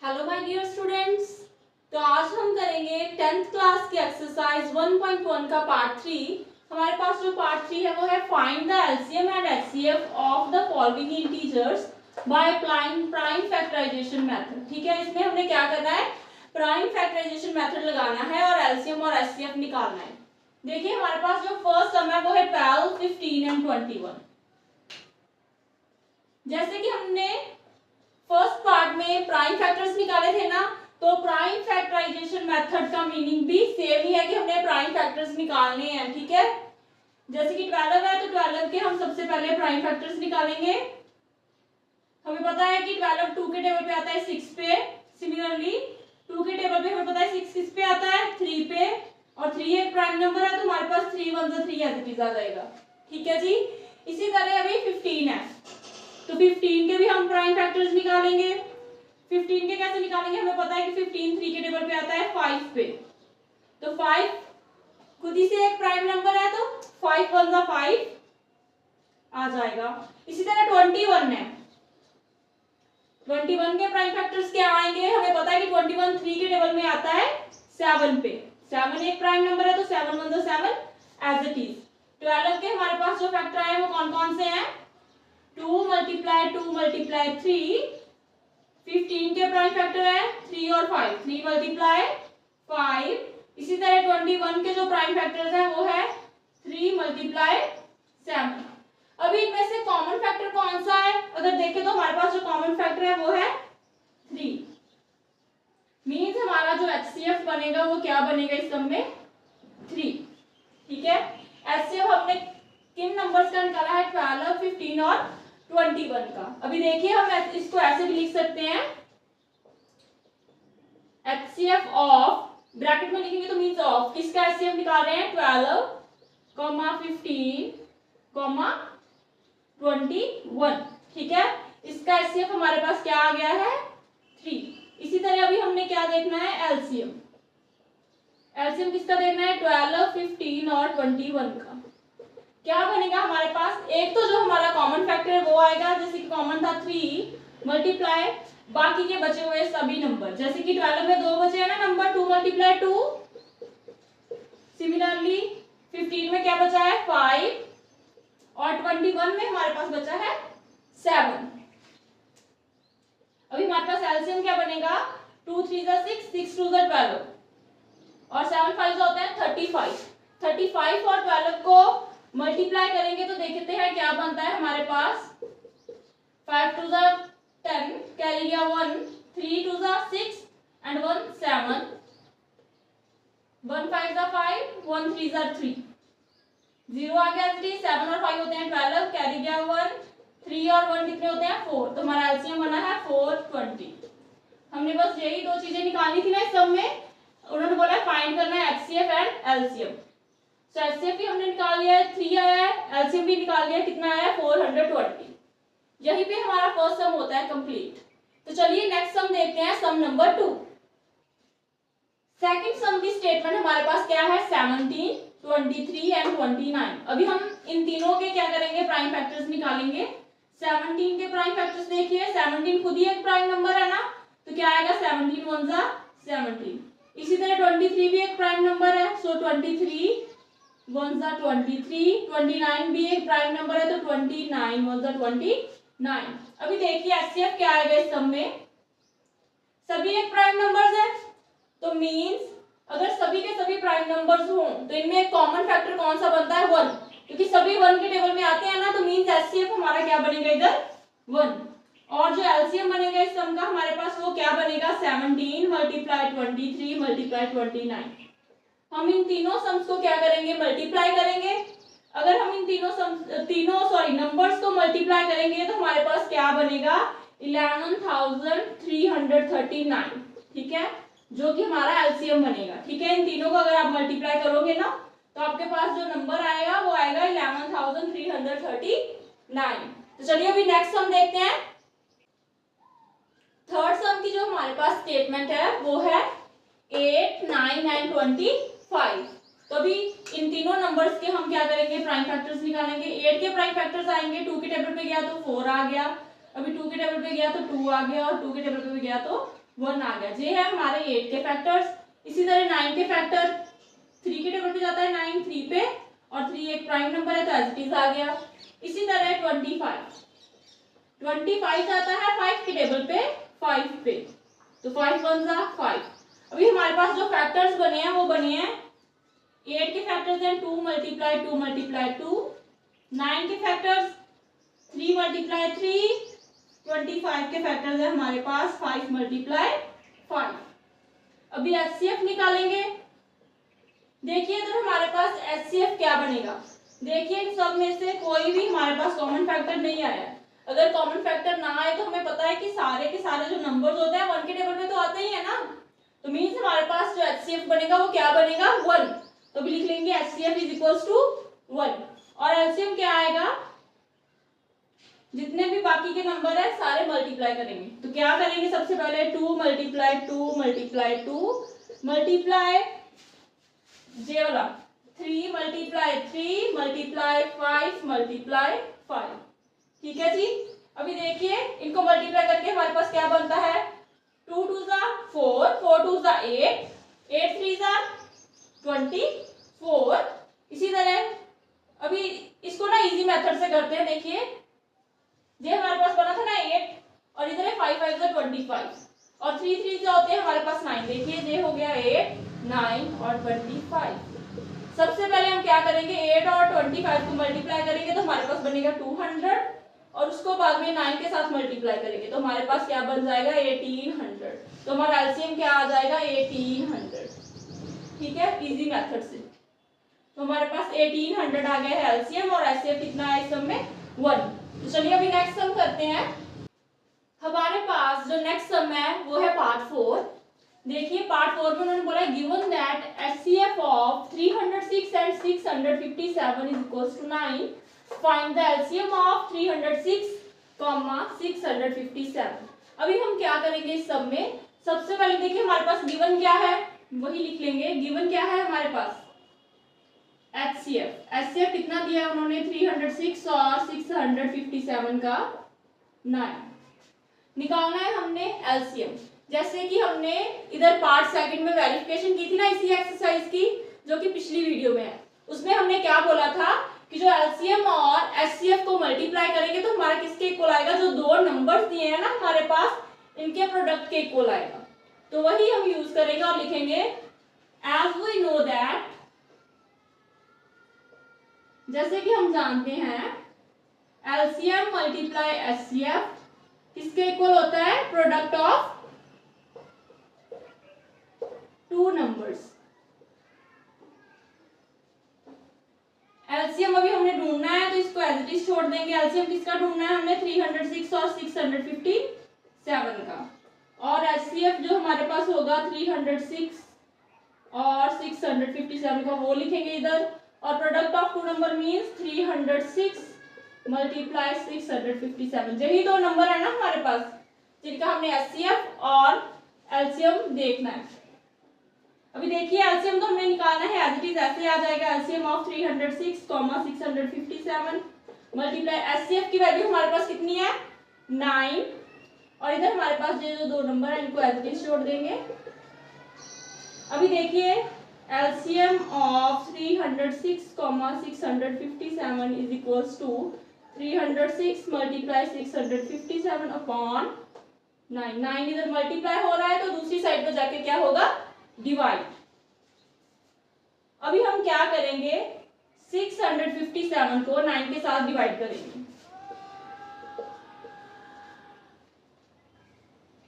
Hello my dear students. तो आज हम करेंगे 10th क्लास की एक्सरसाइज 1.1 का पार्ट 3। हमारे पास जो पार्ट 3 है वो है find the LCM and HCF of the following integers by applying prime factorisation method. ठीक है, इसमें हमने क्या करना है, प्राइम फैक्टराइजेशन मेथड लगाना है और एलसीएम और एचसीएफ निकालना है। देखिए हमारे पास जो फर्स्ट सम है वो है 12, 15 एंड 21। जैसे कि हमने फर्स्ट पार्ट में प्राइम फैक्टर्स निकाले थे ना, तो प्राइम फैक्टराइजेशन मेथड का मीनिंग भी सेम ही है कि हमने प्राइम फैक्टर्स निकालने हैं। ठीक है, जैसे कि 12 है तो 12 के हम सबसे पहले प्राइम फैक्टर्स निकालेंगे। हमें पता है कि 12 2 के टेबल पे आता है 6 पे। सिमिलरली 2 के टेबल पे हमें पता है 6 किस पे आता है, 3 पे, और 3 एक प्राइम नंबर है तो हमारे पास 3 1 3 ऐसे चीज आ जाएगा। ठीक है जी। इसी तरह अभी 15 है तो 15 के भी हम प्राइम फैक्टर्स निकालेंगे। 15 के कैसे निकालेंगे, हमें पता है कि 15 3 के टेबल पे आता है 5 पे, तो 5 खुद ही से एक प्राइम नंबर है तो 5 1 5 आ जाएगा। इसी तरह 21 है, 21 के प्राइम फैक्टर्स क्या आएंगे, हमें पता है कि 21 3 के टेबल में आता है 7 पे, 7 एक प्राइम नंबर है तो 7 1 7 एज इट इज। 12 के हमारे पास जो फैक्टर आए वो कौन कौन से हैं, 2 × 2 × 3। 15 के प्राइम फैक्टर है 3 और 5, 3 × 5। इसी तरह 21 के जो प्राइम फैक्टर्स हैं वो है 3 × 7। अभी इनमें से कॉमन फैक्टर कौन सा है, अगर देखें तो हमारे पास जो कॉमन फैक्टर है वो है 3। मींस हमारा जो एचसीएफ बनेगा वो क्या बनेगा इस सम में, 3। ठीक है, एचसीएफ हमने किन नंबर्स का निकाला है, 12, 15 और 21 का। अभी देखिए हम इसको ऐसे भी लिख सकते हैं, एचसीएफ ऑफ, ब्रैकेट में लिखेंगे तो मींस ऑफ, किसका एचसीएफ निकाल रहे हैं, 12, 15, 21। ठीक है, इसका एचसीएफ हमारे पास क्या आ गया है, 3। इसी तरह अभी हमने क्या देखना है, एलसीएम। एलसीएम किसका देखना है, 12, 15 और 21 का। क्या बनेगा हमारे पास, एक तो जो हमारा कॉमन फैक्टर है वो आएगा, जैसे कि कॉमन था 3 मल्टीप्लाई बाकी के बचे हुए सभी नंबर, जैसे कि 12 में 2 बचे हैं ना नंबर, 2 × 2। सिमिलरली 15 में क्या बचा है, 5, और 21 में हमारे पास बचा है 7। अभी हमारे पास एलसीएम क्या बनेगा, 2 3 6, 6 2 12, और 7 5 होते हैं 35। 35 और 12 को मल्टीप्लाई करेंगे तो देखते हैं क्या बनता है हमारे पास, 5 2 10, कैरी गया 1, 3 2 6 एंड 1 7, 1 5 5, 1 3 3, 0 आ गया 3, 7 और 5 होते हैं 12, कैरी गया 1, 3 और 1 कितने होते हैं 4, तो हमारा एलसीएम बना है 420। हमने बस यही दो चीजें निकालनी थी ना इस सम में, उन्होंने बोला फाइंड करना है एचसीएफ एंड एलसीएम। तो एचसीएफ भी हमने निकाल लिया है, 3 आया है, एलसीएम भी निकाल लिया, कितना आया है 420। यहीं पे हमारा फर्स्ट सम होता है कंप्लीट। तो चलिए नेक्स्ट सम देखते हैं, सम नंबर 2। सेकंड सम की स्टेटमेंट हमारे पास क्या है, 17, 23 एंड 29। अभी हम इन तीनों के क्या करेंगे, प्राइम फैक्टर्स निकालेंगे। 17 के प्राइम फैक्टर्स देखिए, 17 खुद ही एक प्राइम नंबर है ना, तो क्या आएगा, 17 1 17। इसी तरह 23 भी एक प्राइम नंबर है, सो 23 1 23। 29 भी एक प्राइम नंबर है तो 29 1 29। अभी देखिए एचसीएफ क्या आएगा इस सम में, सभी एक प्राइम नंबर्स है, तो मींस अगर सभी के सभी प्राइम नंबर्स हों तो इनमें एक कॉमन फैक्टर कौन सा बनता है, 1, क्योंकि सभी 1 के टेबल में आते हैं ना, तो मींस एचसीएफ हमारा क्या बनेगा इधर, 1। और जो एलसीएम बनेगा इस सम का हमारे पास वो क्या बनेगा, 17 × 23 × 29। हम इन तीनों सम्स को क्या करेंगे, मल्टीप्लाई करेंगे। अगर हम इन तीनों नंबर्स को मल्टीप्लाई करेंगे तो हमारे पास क्या बनेगा, 11,339। ठीक है, जो कि हमारा एलसीएम बनेगा। ठीक है, इन तीनों को अगर आप मल्टीप्लाई करोगे ना तो आपके पास जो नंबर आएगा वो आएगा 11,339। तो चलिए अभी नेक्स्ट सम देखते हैं। थर्ड सम की जो हमारे पास स्टेटमेंट है वो है 8 9 एंड 25। तो अभी इन तीनों नंबर्स के हम क्या करेंगे, प्राइम फैक्टर्स निकालेंगे। 8 के प्राइम फैक्टर्स आएंगे, 2 के टेबल पे गया तो 4 आ गया, अभी 2 के टेबल पे गया तो 2 आ गया, और 2 के टेबल पे गया तो 1 आ गया। ये है हमारे 8 के फैक्टर्स। इसी तरह 9 के फैक्टर 3 के टेबल पे जाता है 9 3 पे, और 3 एक प्राइम नंबर है तो एज इट इज आ गया। इसी तरह 25 जाता है 5 के टेबल पे 5 पे, तो 5 1 जा 5। अभी हमारे पास जो फैक्टर्स बने हैं वो बने हैं 8 के फैक्टर्स हैं 2 मल्टीप्लाई 2 मल्टीप्लाई 2, 9 के फैक्टर्स 3 मल्टीप्लाई 3, 25 के फैक्टर्स है हमारे पास 5 मल्टीप्लाई 5। अभी एचसीएफ निकालेंगे। देखिए इधर हमारे पास एचसीएफ क्या बनेगा। देखिए इन सब में से कोई भी हमारे पास कॉमन फैक्टर नहीं आया। अगर कॉमन फैक्टर ना आए तो हमें पता है कि सारे के सारे जो नंबर्स होते हैं 1 के टेबल पे तो आते ही है ना, तो मींस हमारे पास जो एचसीएफ बनेगा वो क्या बनेगा 1। तो भी लिख लेंगे एचसीएफ इज इक्वल्स टू 1। और एलसीएम क्या आएगा, जितने भी बाकी के नंबर है सारे मल्टीप्लाई करेंगे। तो क्या करेंगे, सबसे पहले 2 मल्टीप्लाई 2 मल्टीप्लाई 2 मल्टीप्लाई जे वाला 3 मल्टीप्लाई 3 मल्टीप्लाई 5 मल्टीप्लाई 5। ठीक है जी। अभी देखिए इनको मल्टीप्लाई करके हमारे पास क्या बनता है, 2 2 जा 4, 4 2 जा 8, 8 3 जा 24। इसी तरह अभी इसको ना इजी मेथड से करते हैं। देखिए ये हमारे पास बना था ना 8, और इधर है 5 5 जा 25, और 3 3 जो होते हैं हमारे पास 9। देखिए ये हो गया 8 9 और 25। सबसे पहले हम क्या करेंगे, 8 और 25 को मल्टीप्लाई करेंगे तो हमारे पास बनेगा 200, और उसको बाद में 9 के साथ मल्टीप्लाई करेंगे तो हमारे पास क्या बन जाएगा 1800। तो हमारा एलसीएम क्या आ जाएगा 1800। ठीक है, इजी मेथड से। तो हमारे पास 1800 आ गया है एलसीएम, और एचसीएफ कितना है इस सम में 1। तो चलिए अभी नेक्स्ट सम करते हैं। हमारे पास जो नेक्स्ट सम है वो है पार्ट 4। देखिए पार्ट 4 में उन्होंने बोला given that HCF of 306 and 657 is equals to 9, find the LCM of 306, 657। अभी हम क्या करेंगे इस सब में, सबसे पहले देखिए हमारे पास गिवन क्या है वही लिख लेंगे। गिवन क्या है हमारे पास एचसीएफ। एचसीएफ कितना दिया है उन्होंने 306 और 657 का 9। निकालना है हमने एलसीएम। जैसे कि हमने इधर पार्ट सेकंड में वेरिफिकेशन की थी ना इसी एक्सरसाइज की, जो कि पिछली वीडियो में है, उसमें हमने क्या बोला था कि जो एलसीएम और एचसीएफ को मल्टीप्लाई करेंगे तो हमारा किसके इक्वल आएगा, जो दो नंबर्स दिए हैं ना हमारे पास इनके प्रोडक्ट के इक्वल आएगा। तो वही हम यूज करेंगे और लिखेंगे एज वी नो दैट, जैसे कि हम जानते हैं एलसीएम मल्टीप्लाई एचसीएफ किसके इक्वल होता है, product of two numbers. LCM अभी हमने ढूंढना है तो इसको एज इट इज छोड़ देंगे। एलसीएम किसका ढूंढना है हमने 306 और 657 का, और एचसीएफ जो हमारे पास होगा 306 और 657 का वो लिखेंगे इधर, और product of two number means 306 multiply 657। यही दो नंबर है ना हमारे पास जिनका हमने एचसीएफ और एलसीएम देखना है। अभी देखिए एलसीएम तो हमने निकालना है एज इट इज ऐसे आ जाएगा, एलसीएम ऑफ 306, 657 मल्टीप्लाई एचसीएफ की वैल्यू हमारे पास कितनी है 9, और इधर हमारे पास ये जो दो नंबर है इनको एज इट इज छोड़ देंगे। अभी देखिए LCM of 306, 657 is equals to 306 multiply 657 upon 9। 9 इधर मल्टीप्लाई हो रहा है तो दूसरी साइड पे जाके क्या होगा, डिवाइड। अभी हम क्या करेंगे 657 को 9 के साथ डिवाइड करेंगे।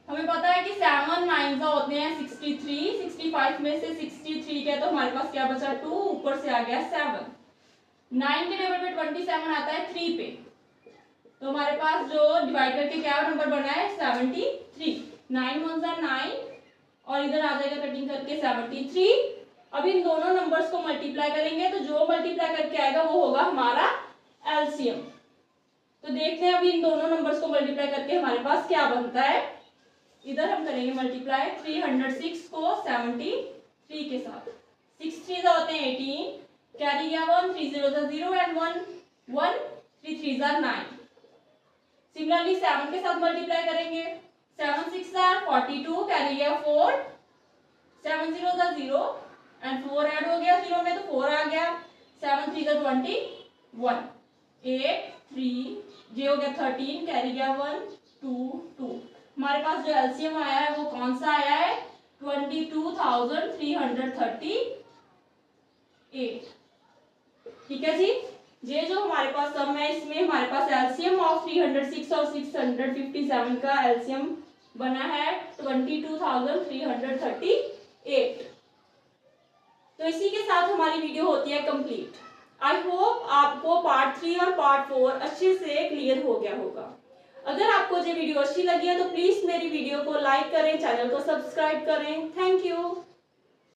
हमें पता है कि 7 9 होते हैं 63, 65 में से 63 के तो हमारे पास क्या बचा 2, ऊपर से आ गया 7। 9 के टेबल पे 27 आता है 3 पे, तो हमारे पास जो डिवाइड करके क्या नंबर बना है 73। 9 1 जा 9, और इधर आ जाएगा कटिंग करके 73। अब इन दोनों नंबर्स को मल्टीप्लाई करेंगे तो जो मल्टीप्लाई करके आएगा वो होगा हमारा एलसीएम। तो देखते हैं अभी इन दोनों नंबर्स को मल्टीप्लाई करके हमारे पास क्या बनता है। इधर हम करेंगे मल्टीप्लाई 306 को 73 के साथ, 6 3 होते हैं 18, कैरी गया 1, 3 0 0 एंड 1 1, 3 3 9। सिमिलरली 7 के साथ मल्टीप्लाई करेंगे, 7 6 are 42 कैरी गया 4, 7 0 का 0 एंड 4 ऐड हो गया 0 में तो 4 आ गया, 7 3 का 21, 8 3, जे हो गया 13 कैरी गया 1 2 2। हमारे पास जो एलसीएम आया है वो कौन सा आया है 22,338। ठीक है जी, ये जो हमारे पास सम है इसमें हमारे पास एलसीएम ऑफ 306 और 657 का एलसीएम बना है 22,338। तो इसी के साथ हमारी वीडियो होती है कंप्लीट। आई होप आपको पार्ट 3 और पार्ट 4 अच्छे से क्लियर हो गया होगा। अगर आपको ये वीडियो अच्छी लगी है तो प्लीज मेरी वीडियो को लाइक करें, चैनल को सब्सक्राइब करें। Thank you.